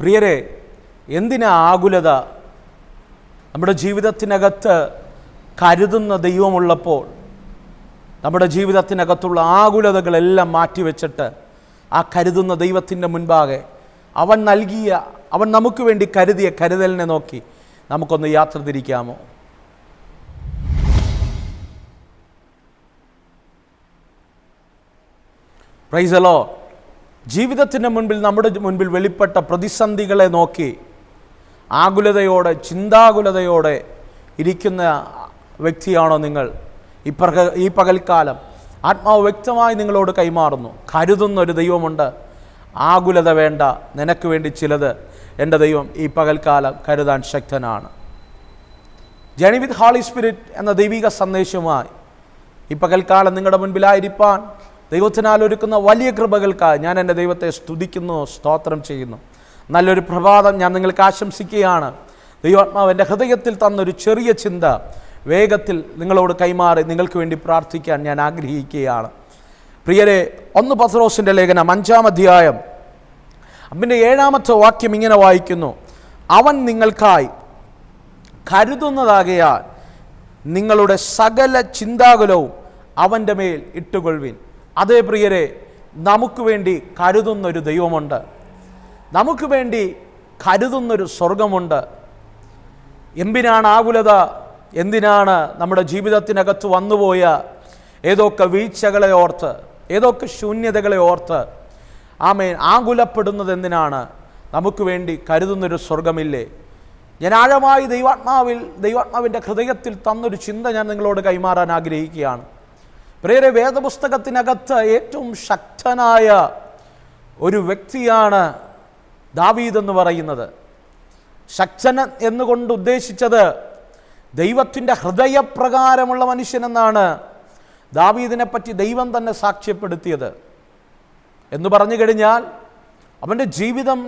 പ്രിയരെ, എന്തിനാ ആകുലത? നമ്മുടെ ജീവിതത്തിനകത്ത് കരുതുന്ന ദൈവമുള്ളപ്പോൾ നമ്മുടെ ജീവിതത്തിനകത്തുള്ള ആകുലതകളെല്ലാം മാറ്റിവെച്ചിട്ട് ആ കരുതുന്ന ദൈവത്തിൻ്റെ മുൻപാകെ അവൻ നമുക്ക് വേണ്ടി കരുതിയ കരുതലിനെ നോക്കി നമുക്കൊന്ന് യാത്ര തിരിക്കാമോ? Praise the Lord. ജീവിതത്തിൻ്റെ മുൻപിൽ നമ്മുടെ മുൻപിൽ വെളിപ്പെട്ട പ്രതിസന്ധികളെ നോക്കി ആകുലതയോടെ, ചിന്താകുലതയോടെ ഇരിക്കുന്ന വ്യക്തിയാണോ നിങ്ങൾ? ഈ പകൽക്കാലം ആത്മാവ് വ്യക്തമായി നിങ്ങളോട് കൈമാറുന്നു. കരുതുന്നൊരു ദൈവമുണ്ട്. ആകുലത വേണ്ട, നിനക്ക് വേണ്ടി ചിലത് എൻ്റെ ദൈവം ഈ പകൽക്കാലം കരുതാൻ ശക്തനാണ്. ജേണി വിത്ത് ഹോളി സ്പിരിറ്റ് എന്ന ദൈവിക സന്ദേശവുമായി ഈ പകൽക്കാലം നിങ്ങളുടെ മുൻപിലായിരിക്കാൻ ദൈവത്തിനാൽ ഒരുക്കുന്ന വലിയ കൃപകൾക്കായി ഞാൻ എൻ്റെ ദൈവത്തെ സ്തുതിക്കുന്നു, സ്തോത്രം ചെയ്യുന്നു. നല്ലൊരു പ്രഭാതം ഞാൻ നിങ്ങൾക്ക് ആശംസിക്കുകയാണ്. ദൈവാത്മാവ് എൻ്റെ ഹൃദയത്തിൽ തന്നൊരു ചെറിയ ചിന്ത വേഗത്തിൽ നിങ്ങളോട് കൈമാറി നിങ്ങൾക്ക് വേണ്ടി പ്രാർത്ഥിക്കാൻ ഞാൻ ആഗ്രഹിക്കുകയാണ്. പ്രിയരെ, 1 പത്രോസിൻ്റെ ലേഖനം 5-ാം അധ്യായം അതിൻ്റെ 7-ാമത്തെ വാക്യം ഇങ്ങനെ വായിക്കുന്നു: അവൻ നിങ്ങൾക്കായി കരുതുന്നതാകയാൽ നിങ്ങളുടെ സകല ചിന്താകുലവും അവൻ്റെ മേൽ ഇട്ടുകൊള്ളുവിൻ. അതേ പ്രിയരെ, നമുക്ക് വേണ്ടി കരുതുന്നൊരു ദൈവമുണ്ട്. നമുക്ക് വേണ്ടി കരുതുന്നൊരു സ്വർഗമുണ്ട്. എന്തിനാണ് ആകുലത? എന്തിനാണ് നമ്മുടെ ജീവിതത്തിനകത്ത് വന്നുപോയ ഏതൊക്കെ വീഴ്ചകളെ ഓർത്ത്, ഏതൊക്കെ ശൂന്യതകളെ ഓർത്ത് ആകുലപ്പെടുന്നത്? എന്തിനാണ്? നമുക്ക് വേണ്ടി കരുതുന്നൊരു സ്വർഗമില്ലേ? ഞാൻ ആഴമായി ദൈവാത്മാവിൻ്റെ ഹൃദയത്തിൽ തന്നൊരു ചിന്ത ഞാൻ നിങ്ങളോട് കൈമാറാൻ ആഗ്രഹിക്കുകയാണ്. പ്രിയരെ, വേദപുസ്തകത്തിനകത്ത് ഏറ്റവും ശക്തനായ ഒരു വ്യക്തിയാണ് ദാവീദ് എന്ന് പറയുന്നത്. ശക്തൻ എന്നുകൊണ്ട് ഉദ്ദേശിച്ചത് ദൈവത്തിൻ്റെ ഹൃദയപ്രകാരമുള്ള മനുഷ്യനെന്നാണ് ദാവീദിനെ പറ്റി ദൈവം തന്നെ സാക്ഷ്യപ്പെടുത്തിയത്. എന്ന് പറഞ്ഞു കഴിഞ്ഞാൽ അവൻ്റെ ജീവിതം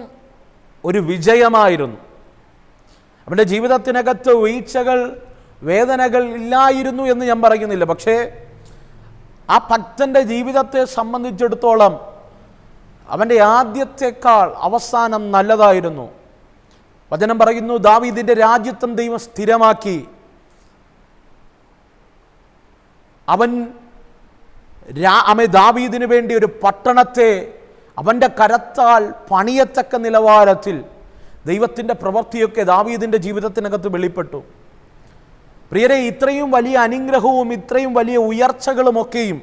ഒരു വിജയമായിരുന്നു. അവൻ്റെ ജീവിതത്തിനകത്ത് വീഴ്ചകൾ, വേദനകൾ ഇല്ലായിരുന്നു എന്ന് ഞാൻ പറയുന്നില്ല. പക്ഷേ ആ ഭക്തൻ്റെ ജീവിതത്തെ സംബന്ധിച്ചിടത്തോളം അവൻ്റെ ആദ്യത്തേക്കാൾ അവസാനം നല്ലതായിരുന്നു. വചനം പറയുന്നു, ദാവീദിൻ്റെ രാജ്യത്വം ദൈവം സ്ഥിരമാക്കി. അവൻ ദാവീദിന് വേണ്ടി ഒരു പട്ടണത്തെ അവൻ്റെ കരത്താൽ പണിയത്തക്ക നിലവാരത്തിൽ ദൈവത്തിൻ്റെ പ്രവൃത്തിയൊക്കെ ദാവീദിൻ്റെ ജീവിതത്തിനകത്ത് വെളിപ്പെട്ടു. പ്രിയരെ, ഇത്രയും വലിയ അനുഗ്രഹവും ഇത്രയും വലിയ ഉയർച്ചകളുമൊക്കെയും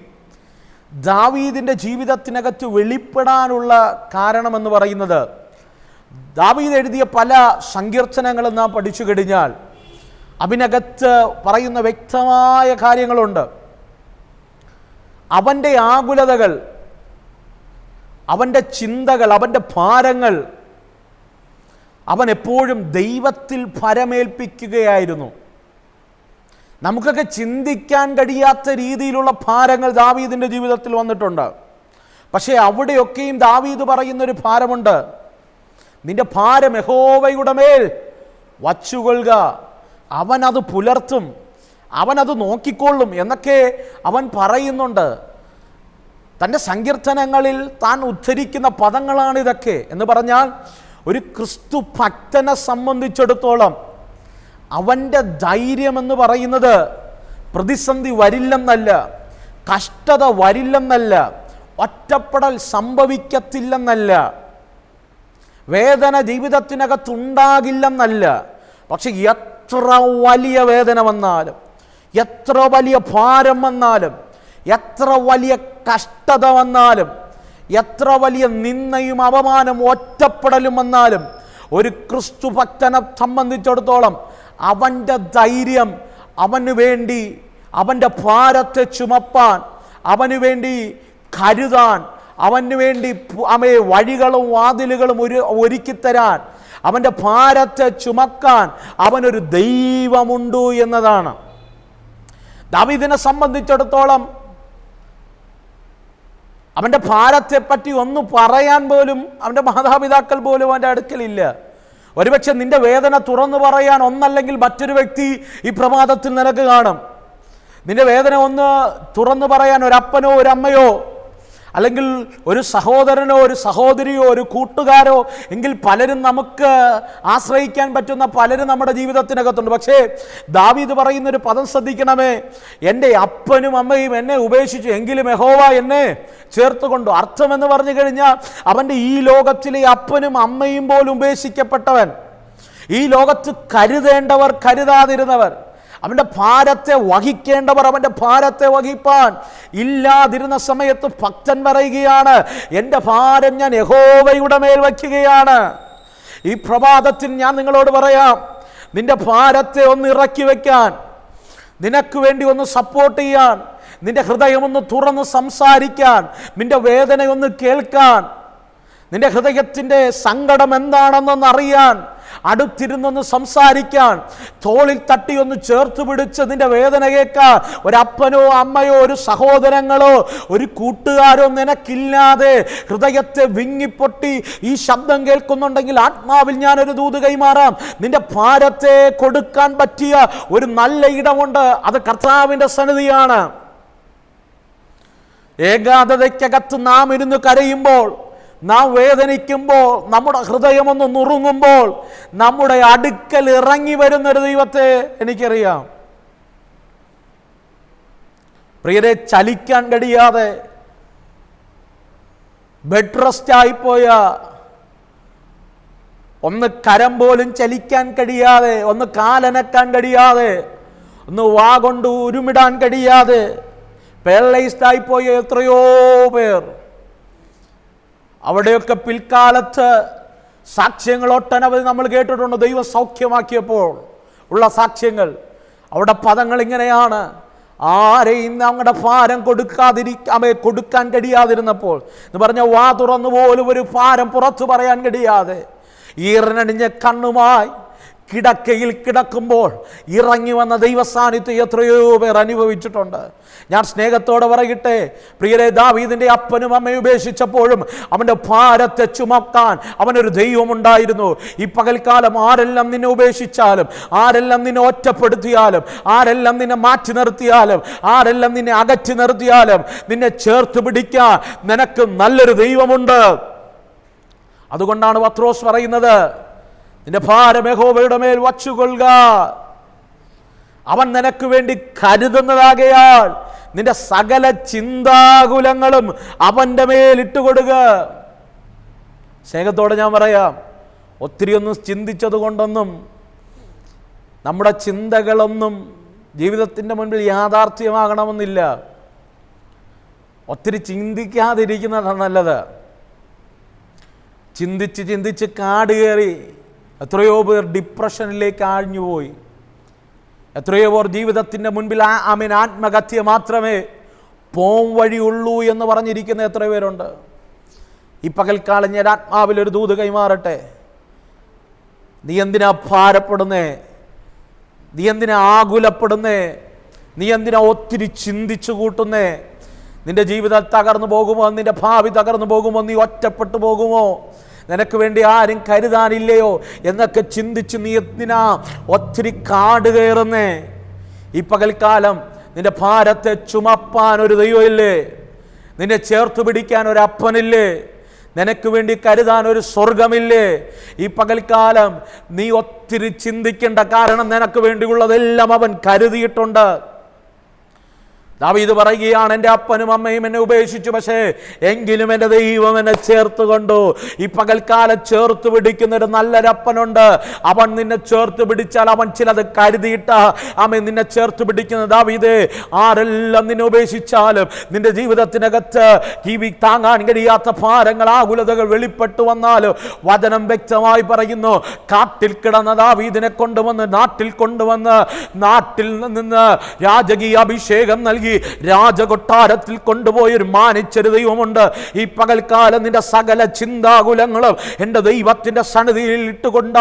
ദാവീദിൻ്റെ ജീവിതത്തിനകത്ത് വെളിപ്പെടാനുള്ള കാരണമെന്ന് പറയുന്നത്, ദാവീദ് എഴുതിയ പല സങ്കീർത്തനങ്ങളും നാം പഠിച്ചു കഴിഞ്ഞാൽ അതിനകത്ത് പറയുന്ന വ്യക്തമായ കാര്യങ്ങളുണ്ട്. അവൻ്റെ ആകുലതകൾ, അവൻ്റെ ചിന്തകൾ, അവൻ്റെ ഭാരങ്ങൾ അവൻ എപ്പോഴും ദൈവത്തിൽ ഭരമേൽപ്പിക്കുകയായിരുന്നു. നമുക്കൊക്കെ ചിന്തിക്കാൻ കഴിയാത്ത രീതിയിലുള്ള ഭാരങ്ങൾ ദാവീദിൻ്റെ ജീവിതത്തിൽ വന്നിട്ടുണ്ട്. പക്ഷേ അവിടെയൊക്കെയും ദാവീദ് പറയുന്നൊരു ഭാരമുണ്ട്: നിന്റെ ഭാരം യഹോവയുടെ മേൽ വച്ചുകൊള്ളുക, അവനത് പുലർത്തും, അവനത് നോക്കിക്കൊള്ളും എന്നൊക്കെ അവൻ പറയുന്നുണ്ട്. തൻ്റെ സങ്കീർത്തനങ്ങളിൽ താൻ ഉദ്ധരിക്കുന്ന പദങ്ങളാണിതൊക്കെ. എന്ന് പറഞ്ഞാൽ ഒരു ക്രിസ്തു ഭക്തനെ സംബന്ധിച്ചിടത്തോളം അവൻ്റെ ധൈര്യമെന്ന് പറയുന്നത് പ്രതിസന്ധി വരില്ലെന്നല്ല, കഷ്ടത വരില്ലെന്നല്ല, ഒറ്റപ്പെടൽ സംഭവിക്കത്തില്ലെന്നല്ല, വേദന ജീവിതത്തിനകത്തുണ്ടാകില്ലെന്നല്ല. പക്ഷെ എത്ര വലിയ വേദന വന്നാലും, എത്ര വലിയ ഭാരം വന്നാലും, എത്ര വലിയ കഷ്ടത വന്നാലും, എത്ര വലിയ നിന്ദയും അപമാനവും ഒറ്റപ്പെടലും വന്നാലും ഒരു ക്രിസ്തു ഭക്തനെ സംബന്ധിച്ചിടത്തോളം അവൻ്റെ ധൈര്യം, അവന് വേണ്ടി അവൻ്റെ ഭാരത്തെ ചുമപ്പാൻ, അവന് വേണ്ടി കരുതാൻ, അവന് വേണ്ടി വഴികളും വാതിലുകളും ഒരുക്കിത്തരാൻ, അവൻ്റെ ഭാരത്തെ ചുമക്കാൻ അവനൊരു ദൈവമുണ്ട് എന്നതാണ്. ദാവീദിനെ സംബന്ധിച്ചിടത്തോളം അവൻ്റെ ഭാരത്തെപ്പറ്റി ഒന്ന് പറയാൻ പോലും അവൻ്റെ മാതാപിതാക്കൾ പോലും അവൻ്റെ അടുക്കലില്ല. ഒരുപക്ഷെ നിന്റെ വേദന തുറന്നു പറയാൻ ഒന്നല്ലെങ്കിൽ മറ്റൊരു വ്യക്തി ഈ പ്രഭാതത്തിൽ നിനക്ക് കാണും. നിന്റെ വേദന ഒന്ന് തുറന്നു പറയാൻ ഒരപ്പനോ ഒരമ്മയോ അല്ലെങ്കിൽ ഒരു സഹോദരനോ ഒരു സഹോദരിയോ ഒരു കൂട്ടുകാരോ എങ്കിൽ പലരും നമുക്ക് ആശ്രയിക്കാൻ പറ്റുന്ന പലരും നമ്മുടെ ജീവിതത്തിനകത്തുണ്ട്. പക്ഷേ ദാവീദ് പറയുന്നൊരു പദം ശ്രദ്ധിക്കണമേ, എൻ്റെ അപ്പനും അമ്മയും എന്നെ ഉപേക്ഷിച്ചു എങ്കിലും യഹോവ എന്നെ ചേർത്തുകൊണ്ടു. അർത്ഥമെന്ന് പറഞ്ഞു കഴിഞ്ഞാൽ അവൻ്റെ ഈ ലോകത്തിലെ അപ്പനും അമ്മയും പോലും ഉപേക്ഷിക്കപ്പെട്ടവൻ, ഈ ലോകത്ത് കരുതേണ്ടവർ കരുതാതിരുന്നവർ, അവൻ്റെ ഭാരത്തെ വഹിക്കേണ്ടവർ അവൻ്റെ ഭാരത്തെ വഹിപ്പാൻ ഇല്ലാതിരുന്ന സമയത്ത് ഭക്തൻ പറയുകയാണ്, എൻ്റെ ഭാരം ഞാൻ യഹോവയുടെ മേൽ വയ്ക്കുകയാണ്. ഈ പ്രഭാതത്തിൽ ഞാൻ നിങ്ങളോട് പറയാം, നിന്റെ ഭാരത്തെ ഒന്ന് ഇറക്കി വയ്ക്കാൻ, നിനക്ക് വേണ്ടി ഒന്ന് സപ്പോർട്ട് ചെയ്യാൻ, നിന്റെ ഹൃദയമൊന്ന് തുറന്ന് സംസാരിക്കാൻ, നിന്റെ വേദനയൊന്ന് കേൾക്കാൻ, നിന്റെ ഹൃദയത്തിൻ്റെ സങ്കടം എന്താണെന്നൊന്ന് അറിയാൻ, അടുത്തിരുന്നൊന്ന് സംസാരിക്കാൻ, തോളിൽ തട്ടി ഒന്ന് ചേർത്ത് പിടിച്ച് നിന്റെ വേദന കേൾക്കാൻ ഒരപ്പനോ അമ്മയോ ഒരു സഹോദരങ്ങളോ ഒരു കൂട്ടുകാരോ നിനക്കില്ലാതെ ഹൃദയത്തെ വിങ്ങിപ്പൊട്ടി ഈ ശബ്ദം കേൾക്കുന്നുണ്ടെങ്കിൽ ആത്മാവിൽ ഞാനൊരു ദൂത് കൈമാറാം. നിന്റെ ഭാരത്തെ കൊടുക്കാൻ പറ്റിയ ഒരു നല്ല ഇടമുണ്ട്, അത് കർത്താവിൻ്റെ സന്നിധിയാണ്. ഏകാന്തതയ്ക്കകത്ത് നാം ഇരുന്ന് കരയുമ്പോൾ, നാം വേദനിക്കുമ്പോൾ, നമ്മുടെ ഹൃദയമൊന്ന് നുറുങ്ങുമ്പോൾ നമ്മുടെ അടുക്കൽ ഇറങ്ങി വരുന്നൊരു ദൈവത്തെ എനിക്കറിയാം. പ്രിയരെ, ചലിക്കാൻ കഴിയാതെ ബെഡ് റെസ്റ്റ് ആയിപ്പോയ, ഒന്ന് കരം പോലും ചലിക്കാൻ കഴിയാതെ, ഒന്ന് കാലനക്കാൻ കഴിയാതെ, ഒന്ന് വാ കൊണ്ട് ഉരുമിടാൻ കഴിയാതെ പാരലൈസ്ഡ് ആയിപ്പോയ എത്രയോ പേർ, അവിടെയൊക്കെ പിൽക്കാലത്ത് സാക്ഷ്യങ്ങൾ ഒട്ടനവധി നമ്മൾ കേട്ടിട്ടുണ്ട്. ദൈവം സൗഖ്യമാക്കിയപ്പോൾ ഉള്ള സാക്ഷ്യങ്ങൾ, അവിടെ പദങ്ങൾ ഇങ്ങനെയാണ്: ആരെയും ഞങ്ങളുടെ ഭാരം കൊടുക്കാൻ കഴിയാതിരുന്നപ്പോൾ എന്ന് പറഞ്ഞ വാ തുറന്നു പോലും ഒരു ഭാരം പുറത്തു പറയാൻ കഴിയാതെ ഈറനണിഞ്ഞ കണ്ണുമായി കിടക്കയിൽ കിടക്കുമ്പോൾ ഇറങ്ങി വന്ന ദൈവസാന്നിധ്യം എത്രയോ പേർ അനുഭവിച്ചിട്ടുണ്ട്. ഞാൻ സ്നേഹത്തോടെ പറയട്ടെ പ്രിയരെ, ദാവീദിൻ്റെ അപ്പനും അമ്മയും ഉപേക്ഷിച്ചപ്പോഴും അവൻ്റെ ഭാരത്തെ ചുമക്കാൻ അവനൊരു ദൈവമുണ്ടായിരുന്നു. ഈ പകൽക്കാലം ആരെല്ലാം നിന്നെ ഉപേക്ഷിച്ചാലും, ആരെല്ലാം നിന്നെ ഒറ്റപ്പെടുത്തിയാലും, ആരെല്ലാം നിന്നെ മാറ്റി നിർത്തിയാലും, ആരെല്ലാം നിന്നെ അകറ്റി നിർത്തിയാലും നിന്നെ ചേർത്ത് പിടിക്കാൻ നിനക്ക് നല്ലൊരു ദൈവമുണ്ട്. അതുകൊണ്ടാണ് പത്രോസ് പറയുന്നത്, നിന്റെ ഭാരം യഹോവയുടെ മേൽ വച്ചുകൊള്ളുക, അവൻ നിനക്ക് വേണ്ടി കരുതുന്നതാകയാൽ നിന്റെ സകല ചിന്താകുലങ്ങളും അവൻ്റെ മേൽ ഇട്ടുകൊടുക. സ്നേഹത്തോടെ ഞാൻ പറയാം, ഒത്തിരി ഒന്നും ചിന്തിച്ചത് കൊണ്ടൊന്നും നമ്മുടെ ചിന്തകളൊന്നും ജീവിതത്തിൻ്റെ മുൻപിൽ യാഥാർത്ഥ്യമാകണമെന്നില്ല. ഒത്തിരി ചിന്തിക്കാതിരിക്കുന്നതാണ് നല്ലത്. ചിന്തിച്ച് ചിന്തിച്ച് കാട് കയറി എത്രയോ പേർ ഡിപ്രഷനിലേക്ക് ആഴ്ന്നുപോയി. എത്രയോ പേർ ജീവിതത്തിൻ്റെ മുൻപിൽ ആത്മഹത്യ മാത്രമേ പോം വഴിയുള്ളൂ എന്ന് പറഞ്ഞിരിക്കുന്ന എത്രയോ പേരുണ്ട്. ഈ പകൽക്കാലം ഞാൻ ആത്മാവിലൊരു ദൂത് കൈമാറട്ടെ. നീ എന്തിനാ ഭാരപ്പെടുന്നേ? നീ എന്തിനാ ആകുലപ്പെടുന്നേ? നീ എന്തിനാ ഒത്തിരി ചിന്തിച്ചു കൂട്ടുന്നേ? നിന്റെ ജീവിതം തകർന്നു പോകുമോ? നിന്റെ ഭാവി തകർന്നു പോകുമോ? നീ ഒറ്റപ്പെട്ടു പോകുമോ? നിനക്ക് വേണ്ടി ആരും കരുതാനില്ലയോ എന്നൊക്കെ ചിന്തിച്ച് നീ എന്തിനാ ഒത്തിരി കാട് കയറുന്നേ? ഈ പകൽക്കാലം നിന്റെ ഭാരത്തെ ചുമപ്പാൻ ഒരു ദൈവമില്ലേ? നിന്നെ ചേർത്ത് പിടിക്കാൻ ഒരു അപ്പനില്ലേ? നിനക്ക് വേണ്ടി കരുതാൻ ഒരു സ്വർഗമില്ലേ? ഈ പകൽക്കാലം നീ ഒത്തിരി ചിന്തിക്കേണ്ട, കാരണം നിനക്ക് വേണ്ടിയുള്ളതെല്ലാം അവൻ കരുതിയിട്ടുണ്ട്. ദാവീദ് പറയുകയാണ്, എൻ്റെ അപ്പനും അമ്മയും എന്നെ ഉപേക്ഷിച്ചു, പക്ഷേ എങ്കിലും എൻ്റെ ദൈവം എന്നെ ചേർത്ത് കൊണ്ടു. ഈ പകൽക്കാലം ചേർത്ത് പിടിക്കുന്നൊരു നല്ലൊരപ്പനുണ്ട്. അവൻ നിന്നെ ചേർത്ത് പിടിച്ചാൽ അവൻ ചിലത് കരുതിയിട്ട അവൻ നിന്നെ ചേർത്ത് പിടിക്കുന്നത്. ദാവീദേ, ആരെല്ലാം നിന്നെ ഉപേക്ഷിച്ചാലും നിന്റെ ജീവിതത്തിനകത്ത് താങ്ങാൻ കഴിയാത്ത ഭാരങ്ങൾ, ആകുലതകൾ വെളിപ്പെട്ടു വന്നാലും വചനം വ്യക്തമായി പറയുന്നു, കാട്ടിൽ കിടന്ന ദാവീദിനെ കൊണ്ടുവന്ന് നാട്ടിൽ നിന്ന് രാജകീയ അഭിഷേകം നൽകി രാജകൊട്ടാരത്തിൽ കൊണ്ടുപോയൊരു മാനിച്ചൊരു ദൈവമുണ്ട്. ഈ പകൽക്കാലം നിന്റെ സകല ചിന്താകുലങ്ങളും എൻ്റെ ദൈവത്തിന്റെ സന്നിധിയിൽ ഇട്ടുകൊണ്ട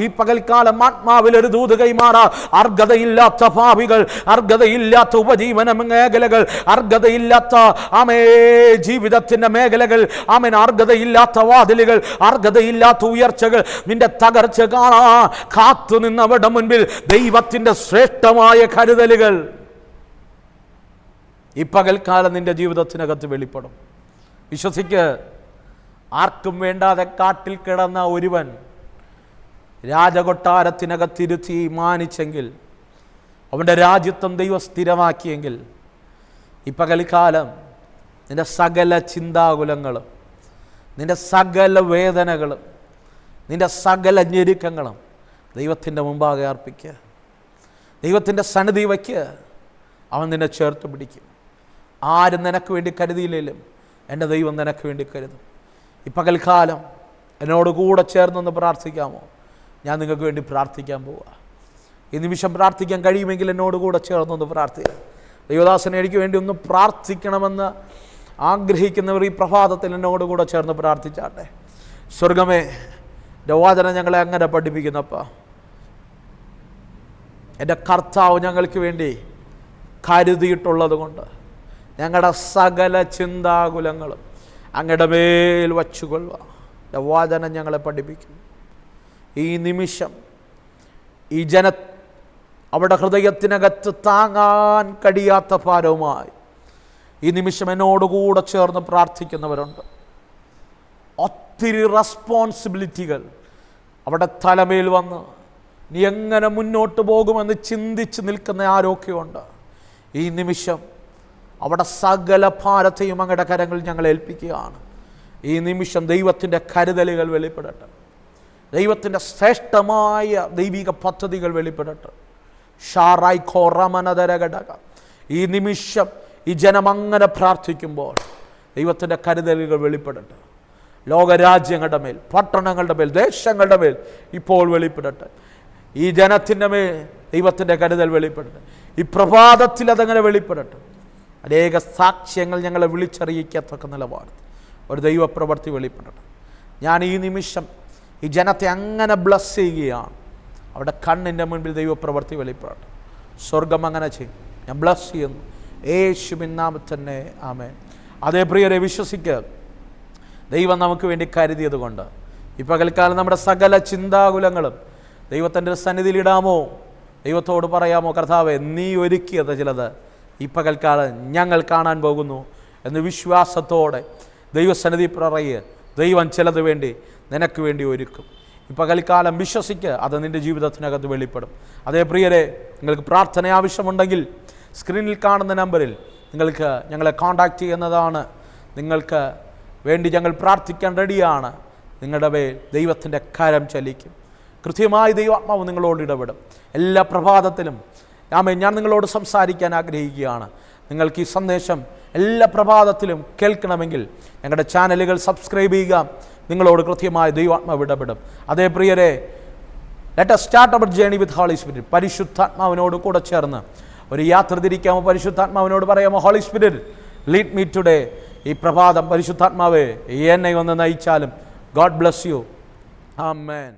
ഈ പകൽക്കാലം ആത്മാവിലൊരു ദൂത് കൈമാറാ. അർഹതയില്ലാത്ത ഭാവികൾ, അർഹതയില്ലാത്ത ഉപജീവന മേഖലകൾ, അർഹതയില്ലാത്ത ജീവിതത്തിന്റെ മേഖലകൾ, അർഹതയില്ലാത്ത വാതിലുകൾ, അർഹതയില്ലാത്ത ഉയർച്ചകൾ, നിന്റെ തകർച്ച കാണാ കാത്തു നിന്നവരുടെ മുൻപിൽ ദൈവത്തിന്റെ ശ്രേഷ്ഠമായ കരുതലുകൾ ഈ പകൽക്കാലം നിന്റെ ജീവിതത്തിനകത്ത് വെളിപ്പെടും. വിശ്വസിക്ക്, ആർക്കും വേണ്ടാതെ കാട്ടിൽ കിടന്ന ഒരുവൻ രാജകൊട്ടാരത്തിനകത്തിരുത്തി മാനിച്ചെങ്കിൽ, അവൻ്റെ രാജ്യത്വം ദൈവം സ്ഥിരമാക്കിയെങ്കിൽ, ഈ പകൽക്കാലം നിൻ്റെ സകല ചിന്താകുലങ്ങളും, നിൻ്റെ സകല വേദനകളും, നിൻ്റെ സകല ഞെരുക്കങ്ങളും ദൈവത്തിൻ്റെ മുമ്പാകെ അർപ്പിക്കുക. ദൈവത്തിൻ്റെ സന്നിധി വയ്ക്കുക. അവൻ നിന്നെ ചേർത്ത് പിടിക്കും. ആരും നിനക്ക് വേണ്ടി കരുതിയില്ലെങ്കിലും എൻ്റെ ദൈവം നിനക്ക് വേണ്ടി കരുതും. ഈ പകൽക്കാലം എന്നോട് കൂടെ ചേർന്നൊന്ന് പ്രാർത്ഥിക്കാമോ? ഞാൻ നിങ്ങൾക്ക് വേണ്ടി പ്രാർത്ഥിക്കാൻ പോവുക. ഈ നിമിഷം പ്രാർത്ഥിക്കാൻ കഴിയുമെങ്കിൽ എന്നോട് കൂടെ ചേർന്നൊന്ന് പ്രാർത്ഥിക്കുക. ദൈവദാസനെ എനിക്ക് വേണ്ടി ഒന്ന് പ്രാർത്ഥിക്കണമെന്ന് ആഗ്രഹിക്കുന്നവർ ഈ പ്രഭാതത്തിൽ എന്നോട് കൂടെ ചേർന്ന് പ്രാർത്ഥിച്ചാട്ടെ. സ്വർഗമേ, എൻ്റെ വചനം ഞങ്ങളെ അങ്ങനെ പഠിപ്പിക്കുന്നപ്പാ. എൻ്റെ കർത്താവ് ഞങ്ങൾക്ക് വേണ്ടി കരുതിയിട്ടുള്ളത് കൊണ്ട് ഞങ്ങളുടെ സകല ചിന്താകുലങ്ങളും അങ്ങയുടെ മേൽ വച്ചുകൊള്ളുക. എൻ്റെ വചനം ഞങ്ങളെ പഠിപ്പിക്കുന്നു. ഈ നിമിഷം ഈ അവിടെ ഹൃദയത്തിനകത്ത് താങ്ങാൻ കഴിയാത്ത ഭാരവുമായി ഈ നിമിഷം എന്നോടുകൂടെ ചേർന്ന് പ്രാർത്ഥിക്കുന്നവരുണ്ട്. ഒത്തിരി റെസ്പോൺസിബിലിറ്റികൾ അവിടെ തലമേൽ വന്ന് നീ എങ്ങനെ മുന്നോട്ട് പോകുമെന്ന് ചിന്തിച്ച് നിൽക്കുന്ന ആരൊക്കെയുണ്ട്. ഈ നിമിഷം അവിടെ സകല ഭാരത്തെയും അങ്ങയുടെ കരങ്ങളിൽ ഞങ്ങൾ ഏൽപ്പിക്കുകയാണ്. ഈ നിമിഷം ദൈവത്തിൻ്റെ കരുതലുകൾ വെളിപ്പെടട്ടെ. ദൈവത്തിൻ്റെ ശ്രേഷ്ഠമായ ദൈവിക പദ്ധതികൾ വെളിപ്പെടട്ടെ. ഷാറായി ഘോറമനതരഘടക. ഈ നിമിഷം ഈ ജനം അങ്ങനെ പ്രാർത്ഥിക്കുമ്പോൾ ദൈവത്തിൻ്റെ കരുതലുകൾ വെളിപ്പെടട്ടെ. ലോകരാജ്യങ്ങളുടെ മേൽ, പട്ടണങ്ങളുടെ മേൽ, ദേശങ്ങളുടെ മേൽ ഇപ്പോൾ വെളിപ്പെടട്ടെ. ഈ ജനത്തിൻ്റെ മേൽ ദൈവത്തിൻ്റെ കരുതൽ വെളിപ്പെടട്ടെ. ഈ പ്രഭാതത്തിൽ അതങ്ങനെ വെളിപ്പെടട്ടെ. അനേക സാക്ഷ്യങ്ങൾ ഞങ്ങളെ വിളിച്ചറിയിക്കത്തക്ക നിലപാട് ഒരു ദൈവപ്രവൃത്തി വെളിപ്പെടട്ടെ. ഞാൻ ഈ നിമിഷം ഈ ജനത്തെ അങ്ങനെ ബ്ലസ് ചെയ്യുകയാണ്. അവിടെ കണ്ണിൻ്റെ മുൻപിൽ ദൈവപ്രവൃത്തി വെളിപ്പെടട്ടെ. സ്വർഗം അങ്ങനെ ചെയ്യും. ഞാൻ ബ്ലസ് ചെയ്യുന്നു യേശുവിൻ നാമത്തിൽ തന്നെ, ആമേൻ. അതേ പ്രിയരെ, വിശ്വസിക്കുക, ദൈവം നമുക്ക് വേണ്ടി കരുതിയത് കൊണ്ട് ഈ പകൽക്കാലം നമ്മുടെ സകല ചിന്താകുലങ്ങളും ദൈവത്തിൻ്റെ സന്നിധിയിലിടാമോ? ദൈവത്തോട് പറയാമോ, കർത്താവേ, നീ ഒരുക്കിയത് ചിലത് ഈ പകൽക്കാലം ഞങ്ങൾ കാണാൻ പോകുന്നു എന്ന് വിശ്വാസത്തോടെ ദൈവസന്നിധി പറയുക. ദൈവം ചിലത് വേണ്ടി നിനക്ക് വേണ്ടി ഒരുക്കും. ഈ പകൽക്കാലം വിശ്വസിക്കുക, അത് നിൻ്റെ ജീവിതത്തിനകത്ത് വെളിപ്പെടും. അതേ പ്രിയരെ, നിങ്ങൾക്ക് പ്രാർത്ഥന ആവശ്യമുണ്ടെങ്കിൽ സ്ക്രീനിൽ കാണുന്ന നമ്പറിൽ നിങ്ങൾക്ക് ഞങ്ങളെ കോൺടാക്റ്റ് ചെയ്യുന്നതാണ്. നിങ്ങൾക്ക് വേണ്ടി ഞങ്ങൾ പ്രാർത്ഥിക്കാൻ റെഡിയാണ്. നിങ്ങളുടെ മേൽ ദൈവത്തിൻ്റെ കരം ചലിക്കും. കൃത്യമായി ദൈവാത്മാവ് നിങ്ങളോട് ഇടപെടും. എല്ലാ പ്രഭാതത്തിലും ഞാൻ നിങ്ങളോട് സംസാരിക്കാൻ ആഗ്രഹിക്കുകയാണ്. നിങ്ങൾക്ക് ഈ സന്ദേശം എല്ലാ പ്രഭാതത്തിലും കേൾക്കണമെങ്കിൽ ഞങ്ങളുടെ ചാനലുകൾ സബ്സ്ക്രൈബ് ചെയ്യുക. നിങ്ങളോട് കൃത്യമായി ദൈവാത്മാവ് ഇടപെടും. അതേ പ്രിയരെ, let us start our journey with Holy Spirit. പരിശുദ്ധാത്മാവിനോട് കൂടെ ചേർന്ന് ഒരു യാത്ര തിരിക്കാമോ? പരിശുദ്ധാത്മാവിനോട് പറയാമോ, holy spirit lead me today. ഈ പ്രഭാതം പരിശുദ്ധാത്മാവേ എന്നെ ഒന്ന് നയിച്ചാലും. God bless you. ആമേൻ.